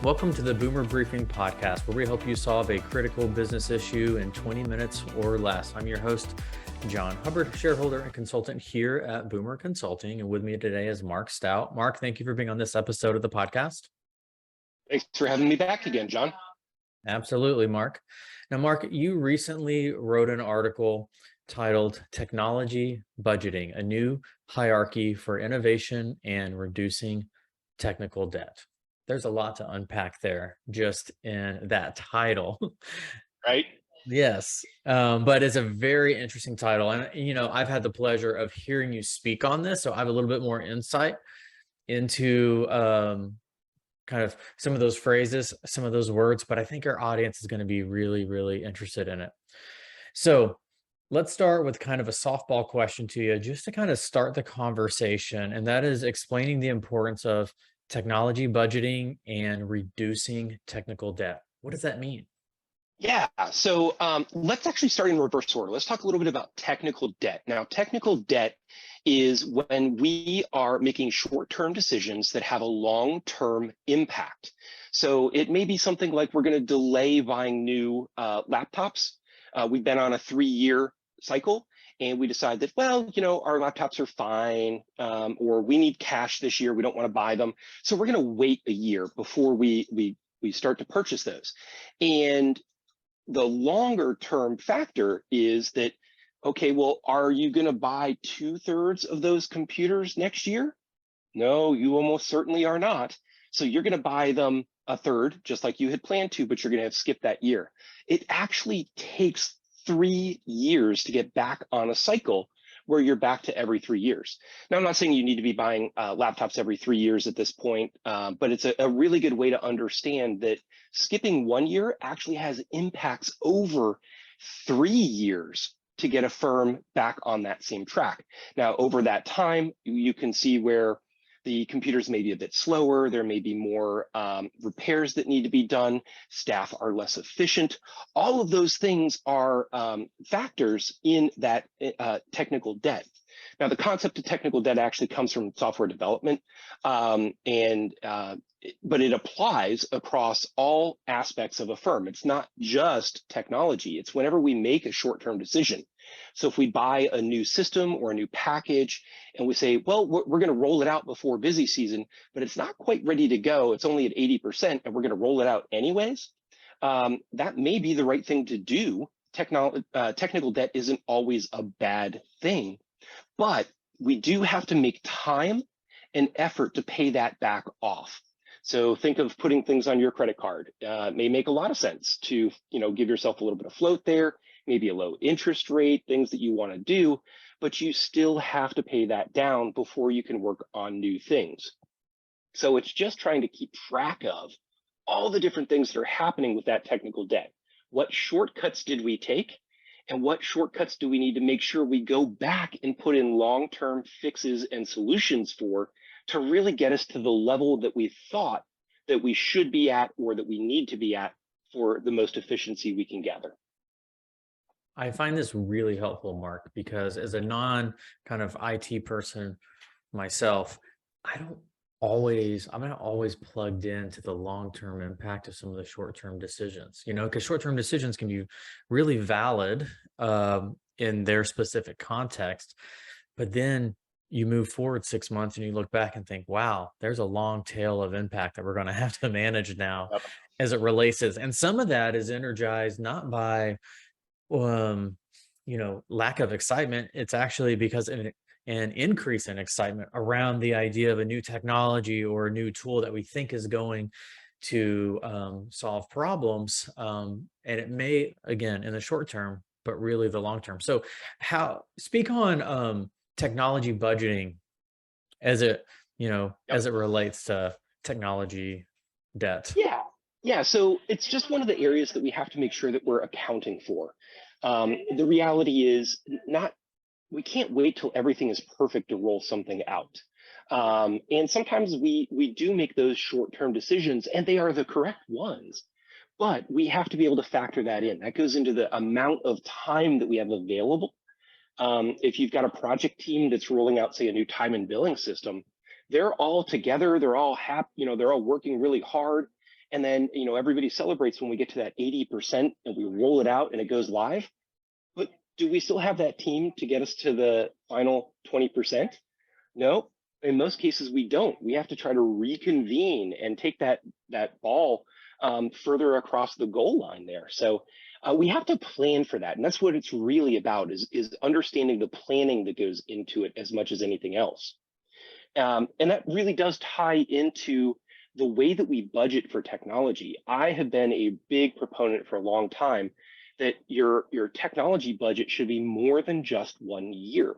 Welcome to the Boomer Briefing Podcast, where we help you solve a critical business issue in 20 minutes or less. I'm your host, Jon Hubbard, shareholder and consultant here at Boomer Consulting. And with me today is Marc Staut. Marc, thank you for being on this episode of the podcast. Thanks for having me back again, Jon. Absolutely, Marc. Now, Marc, you recently wrote an article titled Technology Budgeting, a New Hierarchy for Innovation and Reducing Technical Debt. There's a lot to unpack there just in that title. Right? Yes. But it's a very interesting title. And, I've had the pleasure of hearing you speak on this. So I have a little bit more insight into kind of some of those phrases, some of those words, but I think our audience is going to be really, really interested in it. So let's start with kind of a softball question to you, just to kind of start the conversation. And that is explaining the importance of technology budgeting and reducing technical debt. What does that mean? Yeah, so let's actually start in reverse order. Let's talk a little bit about technical debt. Now, technical debt is when we are making short-term decisions that have a long-term impact. So it may be something like we're going to delay buying new laptops. We've been on a 3-year cycle, and we decide that, well, our laptops are fine, or we need cash this year. We don't want to buy them. So we're going to wait a year before we start to purchase those. And the longer term factor is that, okay, well, are you going to buy 2/3 of those computers next year? No, you almost certainly are not. So you're going to buy them a third, just like you had planned to, but you're going to have skipped that year. It actually takes 3 years to get back on a cycle where you're back to every 3 years. Now, I'm not saying you need to be buying laptops every 3 years at this point, but it's a really good way to understand that skipping 1 year actually has impacts over 3 years to get a firm back on that same track. Now, over that time, you can see where the computers may be a bit slower. There may be more repairs that need to be done. Staff are less efficient. All of those things are factors in that technical debt. Now, the concept of technical debt actually comes from software development, but it applies across all aspects of a firm. It's not just technology. It's whenever we make a short-term decision. So if we buy a new system or a new package and we say, well, we're going to roll it out before busy season, but it's not quite ready to go. It's only at 80% and we're going to roll it out anyways. That may be the right thing to do. Technical debt isn't always a bad thing, but we do have to make time and effort to pay that back off. So think of putting things on your credit card. It may make a lot of sense to, give yourself a little bit of float there, maybe a low interest rate, things that you want to do, but you still have to pay that down before you can work on new things. So it's just trying to keep track of all the different things that are happening with that technical debt. What shortcuts did we take? And what shortcuts do we need to make sure we go back and put in long-term fixes and solutions for to really get us to the level that we thought that we should be at or that we need to be at for the most efficiency we can gather. I find this really helpful, Marc, because as a non kind of IT person myself, I'm not always plugged into the long-term impact of some of the short-term decisions, because short-term decisions can be really valid in their specific context, but then you move forward 6 months and you look back and think, wow, there's a long tail of impact that we're going to have to manage now as it relates to this. And some of that is energized not by lack of excitement. It's actually because an increase in excitement around the idea of a new technology or a new tool that we think is going to solve problems. And it may, again, in the short term, but really the long term. So speak on technology budgeting as it relates to technology debt. Yeah. So it's just one of the areas that we have to make sure that we're accounting for. The reality is we can't wait till everything is perfect to roll something out. And sometimes we do make those short-term decisions and they are the correct ones, but we have to be able to factor that in. That goes into the amount of time that we have available. If you've got a project team that's rolling out, say, a new time and billing system, they're all together, they're all happy, they're all working really hard. And then, everybody celebrates when we get to that 80% and we roll it out and it goes live. But do we still have that team to get us to the final 20%? No, in most cases we don't. We have to try to reconvene and take that ball further across the goal line there. So we have to plan for that, and that's what it's really about: is understanding the planning that goes into it as much as anything else. And that really does tie into the way that we budget for technology. I have been a big proponent for a long time that your technology budget should be more than just 1 year.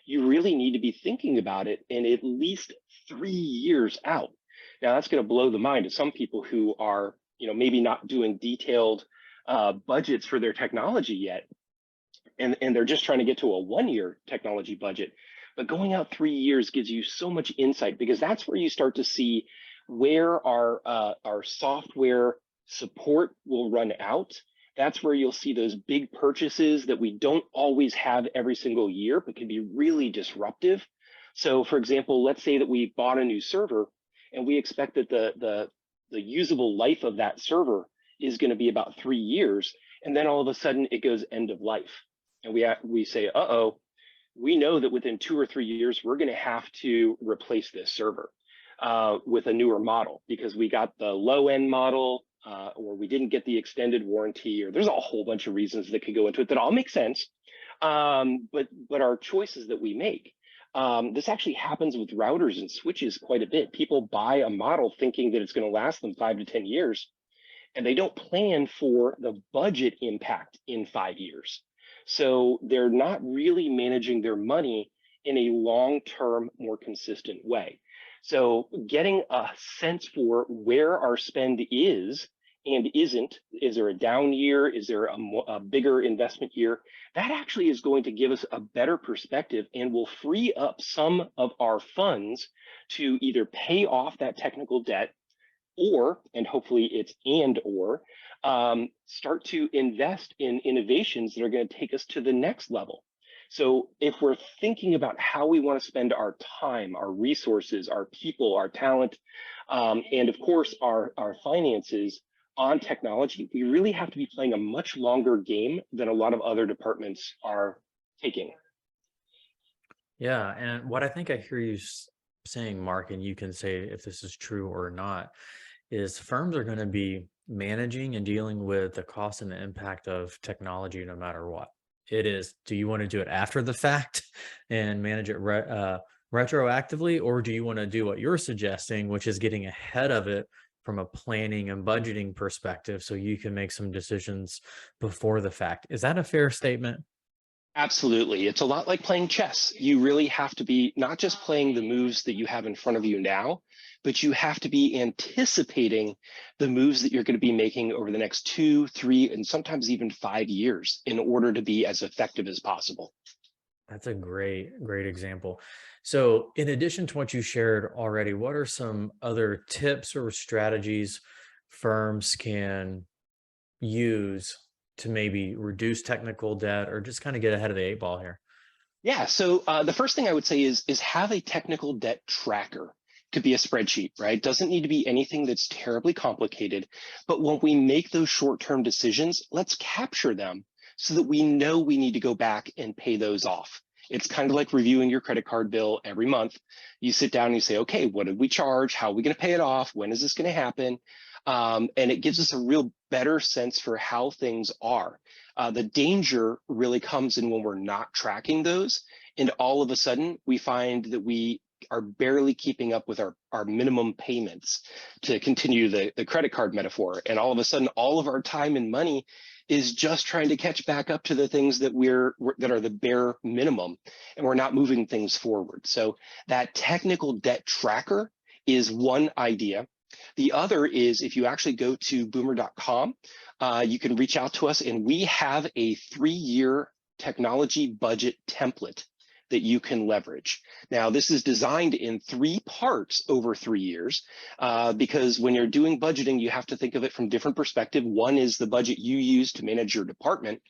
You really need to be thinking about it in at least 3 years out. Now, that's going to blow the mind of some people who are, maybe not doing detailed budgets for their technology yet, and they're just trying to get to a 1-year technology budget. But going out 3 years gives you so much insight, because that's where you start to see where our software support will run out. That's where you'll see those big purchases that we don't always have every single year, but can be really disruptive. So for example, let's say that we bought a new server and we expect that the usable life of that server is going to be about 3 years. And then all of a sudden it goes end of life. And we say, uh-oh, we know that within 2 or 3 years, we're going to have to replace this server with a newer model, because we got the low end model, or we didn't get the extended warranty, or there's a whole bunch of reasons that could go into it that all make sense. But our choices that we make, this actually happens with routers and switches quite a bit. People buy a model thinking that it's going to last them 5 to 10 years, and they don't plan for the budget impact in 5 years. So they're not really managing their money in a long-term, more consistent way. So getting a sense for where our spend is and isn't, is there a down year? Is there a bigger investment year? That actually is going to give us a better perspective and will free up some of our funds to either pay off that technical debt, or, and hopefully it's or, start to invest in innovations that are going to take us to the next level. So if we're thinking about how we want to spend our time, our resources, our people, our talent, and of course our finances on technology, we really have to be playing a much longer game than a lot of other departments are taking. Yeah, and what I think I hear you saying, Mark, and you can say if this is true or not, is firms are going to be managing and dealing with the cost and the impact of technology no matter what it is. Do you want to do it after the fact and manage it retroactively, or do you want to do what you're suggesting, which is getting ahead of it from a planning and budgeting perspective so you can make some decisions before the fact? Is that a fair statement? Absolutely. It's a lot like playing chess. You really have to be not just playing the moves that you have in front of you now, but you have to be anticipating the moves that you're going to be making over the next 2, 3, and sometimes even 5 years in order to be as effective as possible. That's a great example. So in addition to what you shared already, what are some other tips or strategies firms can use to maybe reduce technical debt or just kind of get ahead of the 8 ball here? Yeah, so the first thing I would say is have a technical debt tracker. Could be a spreadsheet, right? Doesn't need to be anything that's terribly complicated. But when we make those short-term decisions, let's capture them so that we know we need to go back and pay those off. It's kind of like reviewing your credit card bill every month. You sit down and you say, okay, what did we charge? How are we going to pay it off? When is this going to happen? And it gives us a real better sense for how things are. The danger really comes in when we're not tracking those. And all of a sudden, we find that we are barely keeping up with our minimum payments, to continue the credit card metaphor. And all of a sudden, all of our time and money is just trying to catch back up to the things that that are the bare minimum, and we're not moving things forward. So that technical debt tracker is one idea. The other is, if you actually go to boomer.com, you can reach out to us, and we have a 3-year technology budget template that you can leverage. Now, this is designed in 3 parts over 3 years, because when you're doing budgeting, you have to think of it from different perspective. One is the budget you use to manage your department.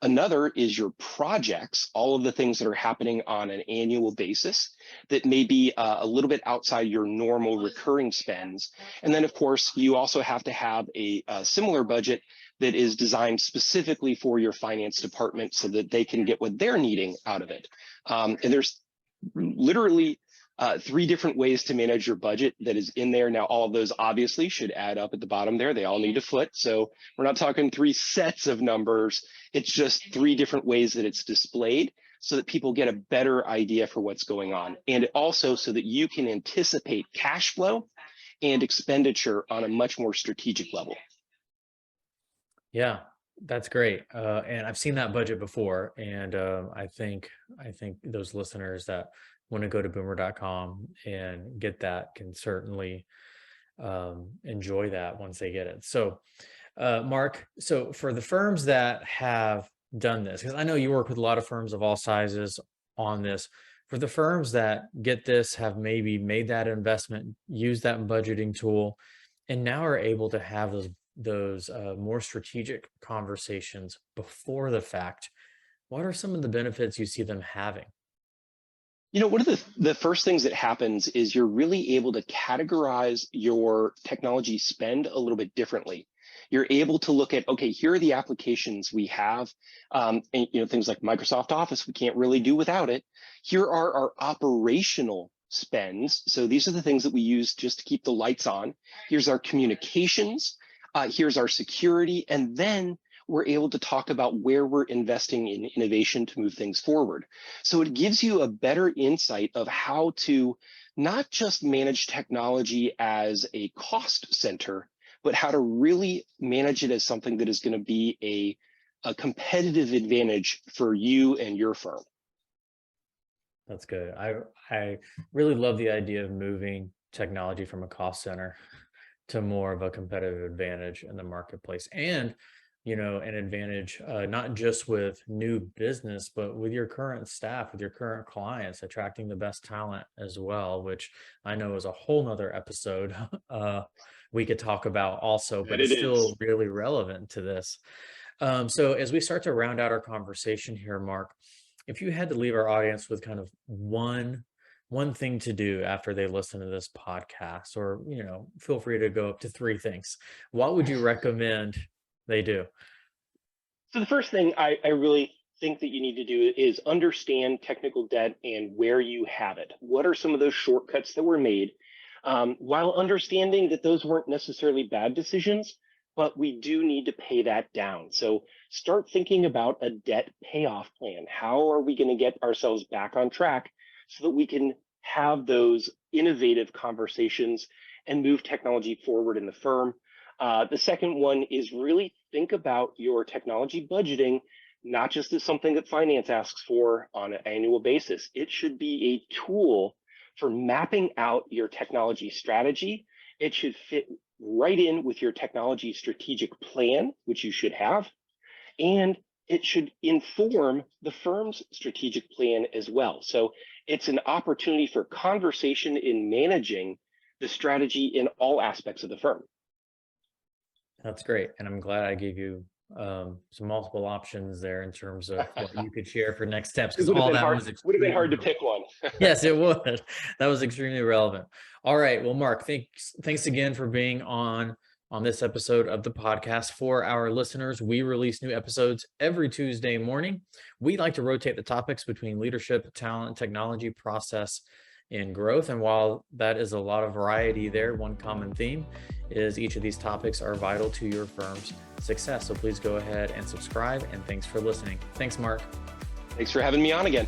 Another is your projects, all of the things that are happening on an annual basis that may be a little bit outside your normal recurring spends. And then, of course, you also have to have a similar budget that is designed specifically for your finance department so that they can get what they're needing out of it. And there's literally 3 different ways to manage your budget that is in there. Now, all of those obviously should add up at the bottom there. They all need to foot. So we're not talking 3 sets of numbers. It's just 3 different ways that it's displayed so that people get a better idea for what's going on. And also so that you can anticipate cash flow and expenditure on a much more strategic level. Yeah, that's great. And I've seen that budget before. And I think those listeners that want to go to boomer.com and get that can certainly enjoy that once they get it. So, Marc, so for the firms that have done this, because I know you work with a lot of firms of all sizes on this, for the firms that get this, have maybe made that investment, use that budgeting tool, and now are able to have those more strategic conversations before the fact, what are some of the benefits you see them having? One of the first things that happens is you're really able to categorize your technology spend a little bit differently. You're able to look at, okay, here are the applications we have, and things like Microsoft Office, we can't really do without it. Here are our operational spends. So these are the things that we use just to keep the lights on. Here's our communications. Here's our security. And then we're able to talk about where we're investing in innovation to move things forward. So it gives you a better insight of how to not just manage technology as a cost center, but how to really manage it as something that is going to be a competitive advantage for you and your firm. That's good. I really love the idea of moving technology from a cost center to more of a competitive advantage in the marketplace, and an advantage not just with new business, but with your current staff, with your current clients, attracting the best talent as well, which I know is a whole nother episode we could talk about also, but it's still really relevant to this. So as we start to round out our conversation here, Marc, if you had to leave our audience with kind of one thing to do after they listen to this podcast, or feel free to go up to 3 things, what would you recommend they do? So the first thing I really think that you need to do is understand technical debt and where you have it. What are some of those shortcuts that were made, while understanding that those weren't necessarily bad decisions, but we do need to pay that down. So start thinking about a debt payoff plan. How are we going to get ourselves back on track so that we can have those innovative conversations and move technology forward in the firm? The second one is really think about your technology budgeting, not just as something that finance asks for on an annual basis. It should be a tool for mapping out your technology strategy. It should fit right in with your technology strategic plan, which you should have, and it should inform the firm's strategic plan as well. So it's an opportunity for conversation in managing the strategy in all aspects of the firm. That's great. And I'm glad I gave you some multiple options there in terms of what you could share for next steps. Because would have been hard to pick one. Yes, it would. That was extremely relevant. All right. Well, Marc, thanks again for being on this episode of the podcast. For our listeners, we release new episodes every Tuesday morning. We like to rotate the topics between leadership, talent, technology, process, and growth. And while that is a lot of variety there, one common theme is each of these topics are vital to your firm's success. So please go ahead and subscribe, and thanks for listening. Thanks, Marc. Thanks for having me on again.